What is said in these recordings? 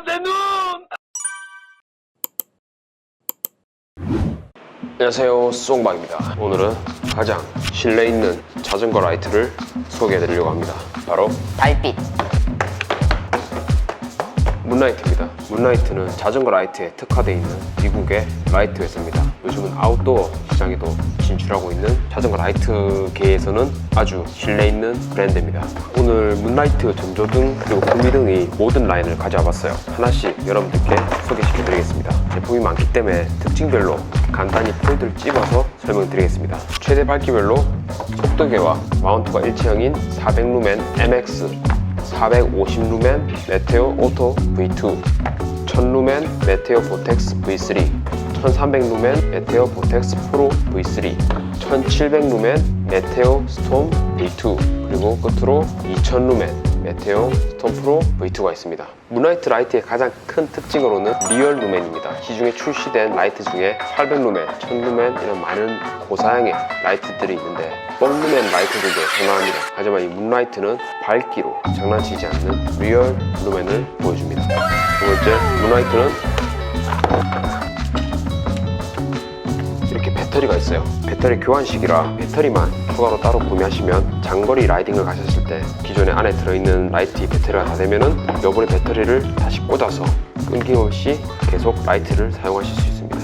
내 눈! 안녕하세요, 쏭박입니다. 오늘은 가장 신뢰 있는 자전거 라이트를 소개해 드리려고 합니다. 바로 달빛. 문라이트입니다. 문라이트는 자전거 라이트에 특화되어 있는 미국의 라이트 회사입니다. 요즘은 아웃도어 시장에도 진출하고 있는 자전거 라이트계에서는 아주 신뢰 있는 브랜드입니다. 오늘 문라이트 전조등 그리고 구미등의 모든 라인을 가져와 봤어요. 하나씩 여러분들께 소개시켜 드리겠습니다. 제품이 많기 때문에 특징별로 간단히 폴드를 찝어서 설명드리겠습니다. 최대 밝기별로 속도계와 마운트가 일체형인 400루멘 MX, 450루멘 메테오 오토 V2, 1000루멘 메테오 보텍스 V3, 1300루멘 메테오 보텍스 프로 V3, 1700루멘 메테오 스톰 V2, 그리고 끝으로 2000루멘 메테오 스톰 프로 V2가 있습니다. 문라이트 라이트의 가장 큰 특징으로는 리얼 루멘입니다. 시중에 출시된 라이트 중에 800루멘, 1000루멘 이런 많은 고사양의 라이트들이 있는데 뻥루멘 라이트들도 선호합니다. 하지만 이 문라이트는 밝기로 장난치지 않는 리얼 루멘을 보여줍니다. 두 번째, 문라이트는 이렇게 배터리가 있어요. 배터리 교환식이라 배터리만 추가로 따로 구매하시면 장거리 라이딩을 가셨을 때 기존에 안에 들어있는 라이트 배터리가 다 되면은 요번에 배터리를 다시 꽂아서 끊김없이 계속 라이트를 사용하실 수 있습니다.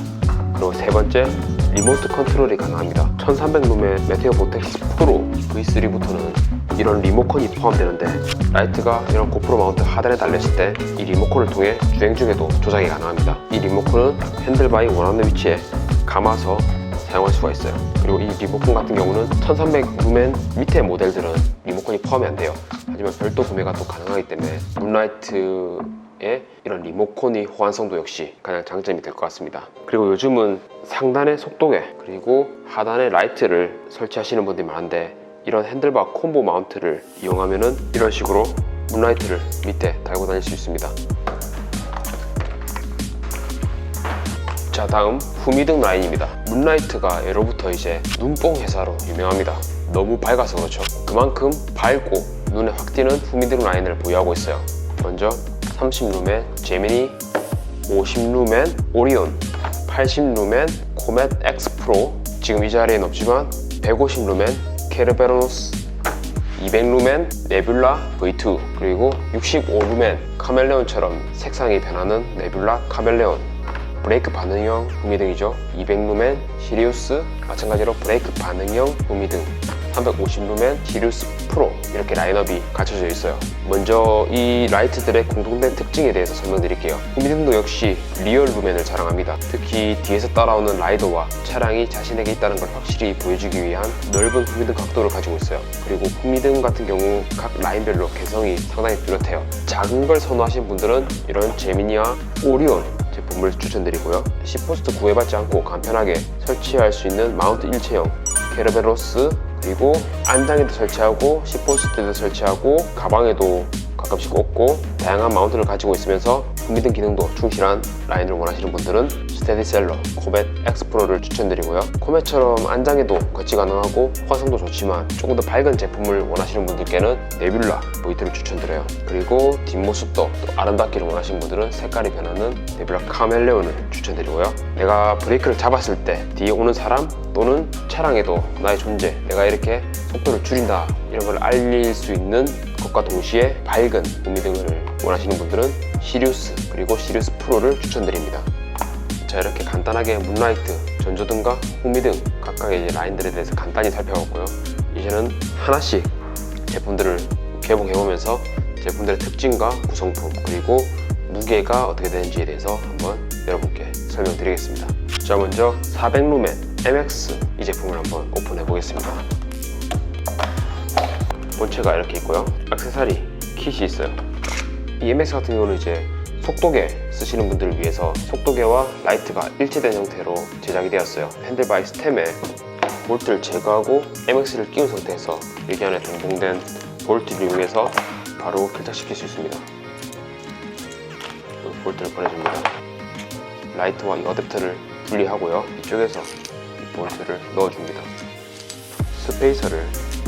그리고 세 번째, 리모트 컨트롤이 가능합니다. 1300루멘 메테오 보텍스 프로 V3부터는 이런 리모컨이 포함되는데 라이트가 이런 고프로 마운트 하단에 달렸을 때 이 리모컨을 통해 주행 중에도 조작이 가능합니다. 이 리모컨은 핸들바의 원하는 위치에 감아서 사용할 수가 있어요. 그리고 이 리모컨 같은 경우는 1300루멘 밑에 모델들은 리모컨이 포함이 안 돼요. 하지만 별도 구매가 또 가능하기 때문에 문라이트의 이런 리모컨의 호환성도 역시 가장 장점이 될 것 같습니다. 그리고 요즘은 상단에 속도계 그리고 하단에 라이트를 설치하시는 분들이 많은데 이런 핸들바 콤보 마운트를 이용하면은 이런 식으로 문라이트를 밑에 달고 다닐 수 있습니다. 자, 다음 후미등 라인입니다. 문라이트가 예로부터 이제 눈뽕 회사로 유명합니다. 너무 밝아서 그렇죠. 그만큼 밝고 눈에 확 띄는 후미등 라인을 보유하고 있어요. 먼저 30루멘 제미니, 50루멘 오리온, 80루멘 코멧 X 프로, 지금 이 자리엔 없지만 150루멘 케르베로스, 200루멘 네뷸라 V2, 그리고 65루멘 카멜레온처럼 색상이 변하는 네뷸라 카멜레온, 브레이크 반응형 후미등이죠. 200루멘 시리우스, 마찬가지로 브레이크 반응형 후미등, 350루멘 시리우스 프로, 이렇게 라인업이 갖춰져 있어요. 먼저 이 라이트들의 공통된 특징에 대해서 설명드릴게요. 후미등도 역시 리얼 루멘을 자랑합니다. 특히 뒤에서 따라오는 라이더와 차량이 자신에게 있다는 걸 확실히 보여주기 위한 넓은 후미등 각도를 가지고 있어요. 그리고 후미등 같은 경우 각 라인별로 개성이 상당히 뚜렷해요. 작은 걸 선호하시는 분들은 이런 제미니와 오리온 제품을 추천드리고요. C포스트 구애받지 않고 간편하게 설치할 수 있는 마운트 일체형 케르베로스, 그리고 안장에도 설치하고 C포스트에도 설치하고 가방에도 가끔씩 꽂고 다양한 마운트를 가지고 있으면서 후미등 기능도 충실한 라인을 원하시는 분들은 스테디셀러 코멧 X 프로를 추천드리고요. 코멧처럼 안장에도 거치 가능하고 호환성도 좋지만 조금 더 밝은 제품을 원하시는 분들께는 네뷸라 V2를 추천드려요. 그리고 뒷모습도 또 아름답기를 원하시는 분들은 색깔이 변하는 네뷸라 카멜레온을 추천드리고요. 내가 브레이크를 잡았을 때 뒤에 오는 사람 또는 차량에도 나의 존재, 내가 이렇게 속도를 줄인다 이런 걸 알릴 수 있는 것과 동시에 밝은 후미등을 원하시는 분들은 시리우스 그리고 시리우스 프로를 추천드립니다. 자, 이렇게 간단하게 문라이트, 전조등과 후미등 각각의 라인들에 대해서 간단히 살펴봤고요. 이제는 하나씩 제품들을 개봉해보면서 제품들의 특징과 구성품 그리고 무게가 어떻게 되는지에 대해서 한번 여러분께 설명드리겠습니다. 자, 먼저 400루멘 MX 이 제품을 한번 오픈해 보겠습니다. 본체가 이렇게 있고요. 액세서리 킷이 있어요. 이 MX 같은 경우는 이제 속도계 쓰시는 분들을 위해서 속도계와 라이트가 일체된 형태로 제작이 되었어요. 핸들바의 스템에 볼트를 제거하고 MX를 끼운 상태에서 여기 안에 동봉된 볼트를 이용해서 바로 결착시킬 수 있습니다. 볼트를 보내줍니다. 라이트와 이 어댑터를 분리하고요. 이쪽에서 이 볼트를 넣어줍니다. 스페이서를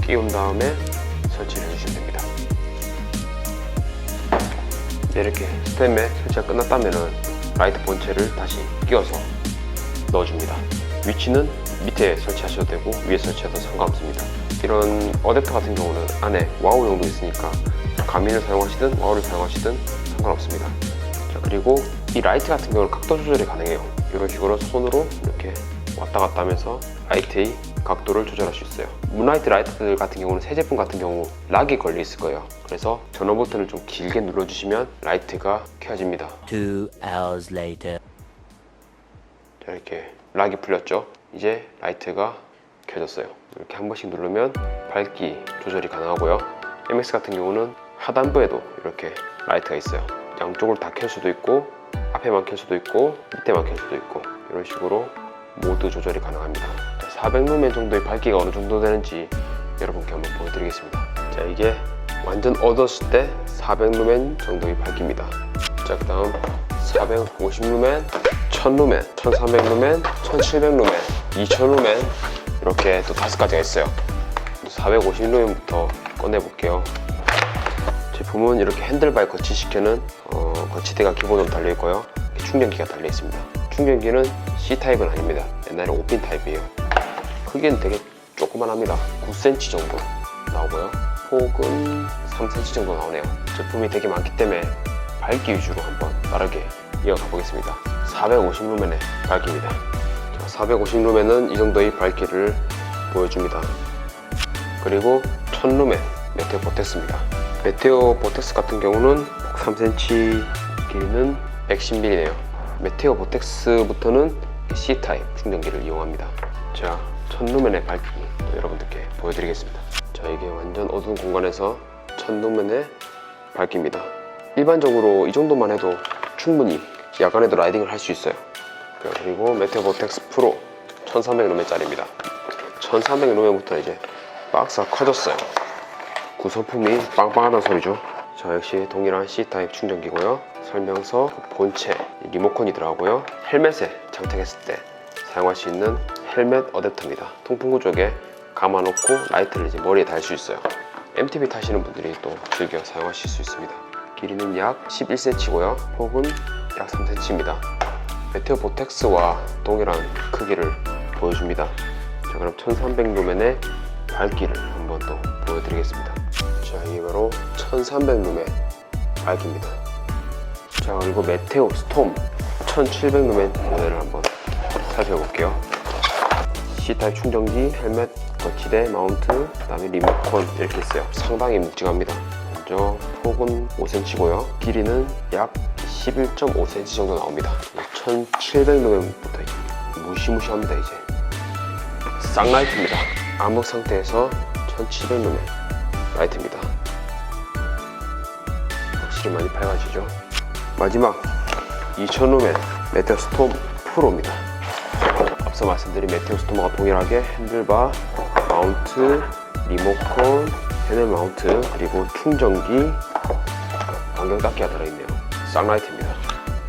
끼운 다음에 설치를 해주시면 됩니다. 이렇게 스템에 설치가 끝났다면은 라이트 본체를 다시 끼워서 넣어줍니다. 위치는 밑에 설치하셔도 되고 위에 설치해도 상관없습니다. 이런 어댑터 같은 경우는 안에 와우용도 있으니까 가민을 사용하시든 와우를 사용하시든 상관없습니다. 자, 그리고 이 라이트 같은 경우는 각도 조절이 가능해요. 이런 식으로 손으로 이렇게 왔다 갔다 하면서 라이트의 각도를 조절할 수 있어요. 문라이트 라이트들 같은 경우는 새 제품 같은 경우 락이 걸려 있을 거예요. 그래서 전원 버튼을 좀 길게 눌러주시면 라이트가 켜집니다. 2 hours later. 자, 이렇게 락이 풀렸죠. 이제 라이트가 켜졌어요. 이렇게 한 번씩 누르면 밝기 조절이 가능하고요. MX 같은 경우는 하단부에도 이렇게 라이트가 있어요. 양쪽을 다 켤 수도 있고 앞에만 켤 수도 있고 밑에만 켤 수도 있고 이런 식으로 모드 조절이 가능합니다. 400루멘 정도의 밝기가 어느 정도 되는지 여러분께 한번 보여드리겠습니다. 자, 이게 완전 어두웠을 때 400루멘 정도의 밝기입니다. 자, 그 다음 450루멘, 1000루멘, 1300루멘, 1700루멘, 2000루멘 이렇게 또 5가지가 있어요. 450루멘부터 꺼내볼게요. 제품은 이렇게 핸들바에 거치시켜는 거치대가 기본으로 달려있고요. 충전기가 달려있습니다. 충전기는 C타입은 아닙니다. 옛날에 5핀 타입이에요. 크기는 되게 조그만합니다. 9cm 정도 나오고요. 폭은 3cm 정도 나오네요. 제품이 되게 많기 때문에 밝기 위주로 한번 빠르게 이어가 보겠습니다. 450루멘의 밝기입니다. 450루멘은 이 정도의 밝기를 보여줍니다. 그리고 1000루멘 메테오 보텍스입니다. 메테오 보텍스 같은 경우는 3cm, 길이는 110mm네요. 메테오 보텍스부터는 C타입 충전기를 이용합니다. 자, 1000루멘의 밝기 여러분들께 보여드리겠습니다. 자, 이게 완전 어두운 공간에서 1000루멘의 밝기입니다. 일반적으로 이 정도만 해도 충분히 야간에도 라이딩을 할 수 있어요. 그리고 메테오 보텍스 프로 1300루멘짜리입니다. 1300루멘부터 이제 박스가 커졌어요. 구성품이 빵빵하다는 소리죠. 자, 역시 동일한 C타입 충전기고요. 설명서, 본체, 리모컨이 들어가고요. 헬멧에 장착했을 때 사용할 수 있는 헬멧 어댑터입니다. 통풍구 쪽에 감아놓고 라이트를 이제 머리에 달 수 있어요. MTB 타시는 분들이 또 즐겨 사용하실 수 있습니다. 길이는 약 11cm고요. 폭은 약 3cm입니다. 메테오 보텍스와 동일한 크기를 보여줍니다. 자, 그럼 1300루멘의 밝기를 한번 또 보여드리겠습니다. 자, 이게 바로 1300루멘 밝기입니다. 자, 그리고 메테오 스톰 1700루멘 모델을 한번 살펴볼게요. C타입 충전기, 헬멧, 거치대, 마운트, 그 다음에 리모컨 이렇게 있어요. 상당히 묵직합니다. 먼저 폭은 5cm고요. 길이는 약 11.5cm 정도 나옵니다. 1700루멘부터 무시무시합니다. 이제 쌍라이트입니다. 암흑 상태에서 1700루멘 라이트입니다. 확실히 많이 밝아지죠. 마지막 2000루멘 메테오 스톰 프로입니다. 앞서 말씀드린 메테오 스톰과 동일하게 핸들바, 마운트, 리모컨, 패널 마운트, 그리고 충전기, 안경 닦기가 들어있네요. 쌍라이트입니다.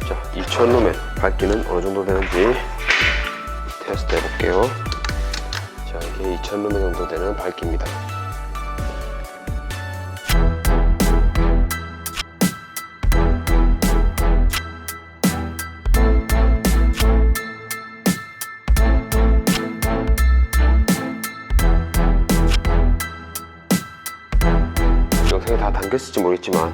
자, 2000루멘 밝기는 어느 정도 되는지 테스트 해볼게요. 자, 이게 2000루멘 정도 되는 밝기입니다. 영상에 다 담겼을지 모르겠지만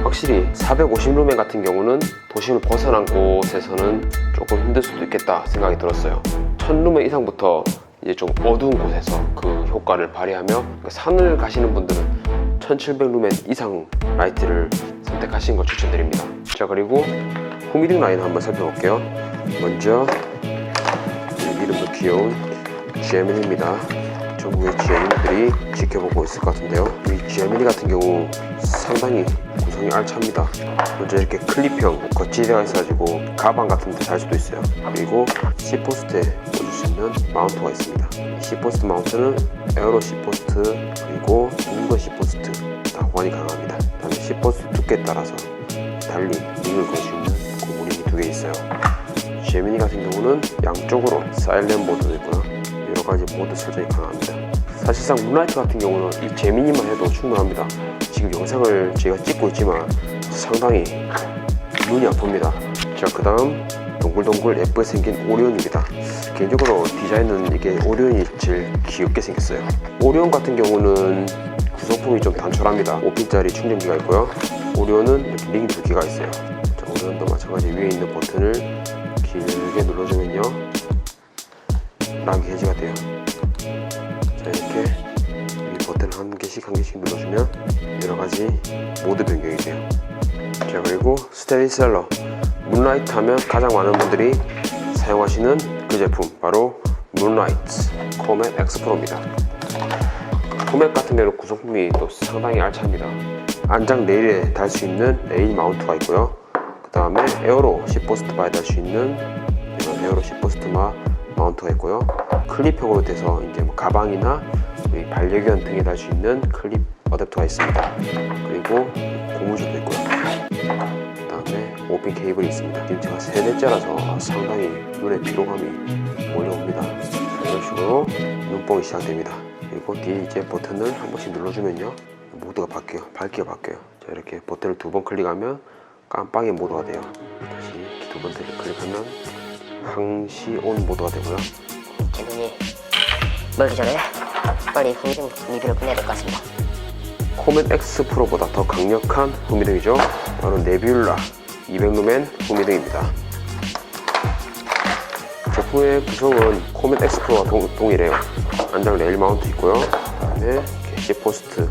확실히 450루멘 같은 경우는 도심을 벗어난 곳에서는 조금 힘들 수도 있겠다 생각이 들었어요. 1000루멘 이상부터 이제 좀 어두운 곳에서 그 효과를 발휘하며 산을 가시는 분들은 1700루멘 이상 라이트를 선택하시는 걸 추천드립니다. 자, 그리고 후미등 라인 한번 살펴볼게요. 먼저 이름도 귀여운 GML입니다. 전국의 GML들이 지켜보고 있을 것 같은데요. 이 GML 같은 경우 상당히 구성이 알찹니다. 먼저 이렇게 클립형 거치대가 있어가지고 가방 같은 데 달 수도 있어요. 그리고 C포스트에 꽂을 수 있는 마운트가 있습니다. C포스트 마운트는 에어로 C포스트 그리고 인거 C포스트 다 호환이 가능합니다. 다음에 C포스트 두께에 따라서 달리 링을 걸 수 있는 고무링이 2개 있어요. 제미니 같은 경우는 양쪽으로 사일렌트 모드도 있고요. 여러가지 모드 설정이 가능합니다. 사실상 문라이트 같은 경우는 이 제미니만 해도 충분합니다. 지금 영상을 제가 찍고 있지만 상당히 눈이 아픕니다. 자, 그 다음 동글동글 예쁘게 생긴 오리온입니다. 개인적으로 디자인은 이게 오리온이 제일 귀엽게 생겼어요. 오리온 같은 경우는 구성품이 좀 단촐합니다. 5핀짜리 충전기가 있고요. 오리온은 이렇게 링 2개가 있어요. 자, 오리온도 마찬가지 위에 있는 버튼을 길게 눌러주면요 락이 해제가 돼요. 자, 이렇게 이 버튼을 한 개씩 눌러주면 여러가지 모드 변경이 돼요. 자, 그리고 스테디셀러 문라이트 하면 가장 많은 분들이 사용하시는 그 제품, 바로 문라이트 코멧 X 프로입니다. 코멧 같은 경우는 구성품이 또 상당히 알찹니다. 안장 레일에 달 수 있는 레일 마운트가 있고요. 그 다음에 에어로 시포스트 바에 달 수 있는 이런 에어로 시포스트 마운트가 있고요. 클립형으로 돼서 이제 뭐 가방이나 우리 반려견 등에 달 수 있는 클립 어댑터가 있습니다. 그리고 고무줄도 있고요. 그 다음에 5핀 케이블이 있습니다. 지금 제가 세대째라서 상당히 눈에 피로감이 몰려옵니다. 이런 식으로 눈뽕이 시작됩니다. 그리고 뒤에 이제 버튼을 한 번씩 눌러주면요 모드가 바뀌어요. 밝기가 바뀌어요. 자, 이렇게 버튼을 2번 클릭하면 깜빡이 모드가 돼요. 다시 2번 클릭하면 항시 온 모드가 되고요. 제 눈이 멀기 전에 빨리 후미등 리뷰를 끝내야 될 것 같습니다. 코멧 X 프로보다 더 강력한 후미등이죠. 바로 네뷸라 200루멘 후미등입니다. 제품의 구성은 코멧 X 프로와 동일해요. 안장 레일 마운트 있고요. 그다음에 게시 포스트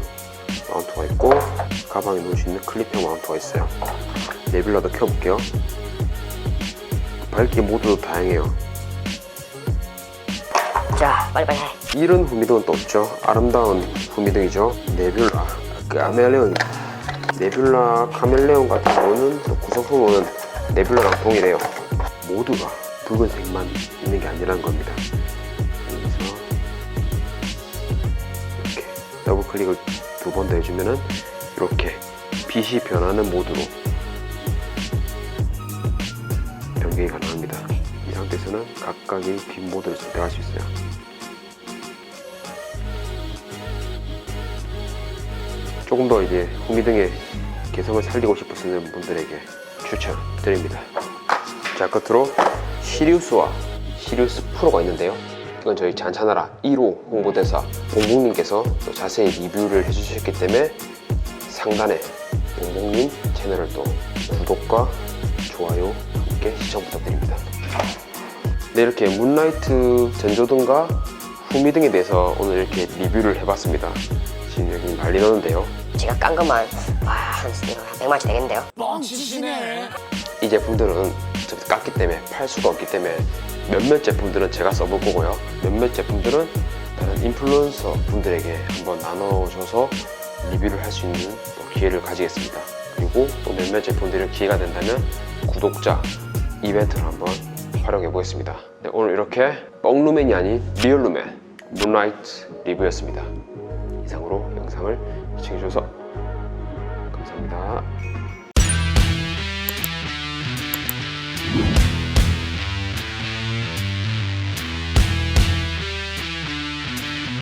마운트가 있고 가방에 놓을 수 있는 클립형 마운트가 있어요. 네뷸라도 켜볼게요. 밝기 모드도 다양해요. 자, 빨리빨리 해. 이런 후미등은 또 없죠. 아름다운 후미등이죠. 네뷸라 카멜레온입니다. 네뷸라 카멜레온 같은 경우는 또 구성품은 네뷸라랑 동일해요. 모두가 붉은색만 있는 게 아니라는 겁니다. 여기서 이렇게 더블 클릭을 2번 더 해주면은 이렇게 빛이 변하는 모드로 변경이 가능합니다. 이 상태에서는 각각의 빛 모드를 선택할 수 있어요. 조금 더 이제 후미등의 개성을 살리고 싶으시는 분들에게 추천드립니다. 자, 끝으로 시리우스와 시리우스 프로가 있는데요. 이건 저희 잔차나라 1호 홍보대사 봉봉님께서 또 자세히 리뷰를 해주셨기 때문에 상단에 봉봉님 채널을 또 구독과 좋아요 함께 시청 부탁드립니다. 네, 이렇게 문라이트 전조등과 후미등에 대해서 오늘 이렇게 리뷰를 해봤습니다. 지금 여기 난리 나는데요. 제가 깐 것만 한 100만원치 되겠는데요. 뻥치시네. 이 제품들은 어차피 깠기 때문에 팔 수가 없기 때문에 몇몇 제품들은 제가 써볼 거고요. 몇몇 제품들은 다른 인플루언서 분들에게 한번 나눠줘서 리뷰를 할 수 있는 또 기회를 가지겠습니다. 그리고 또 몇몇 제품들이 기회가 된다면 구독자 이벤트를 한번 활용해 보겠습니다. 네, 오늘 이렇게 뻥루멘이 아닌 리얼루멘 문라이트 리뷰였습니다. 이상으로 영상을 시청해주셔서 감사합니다.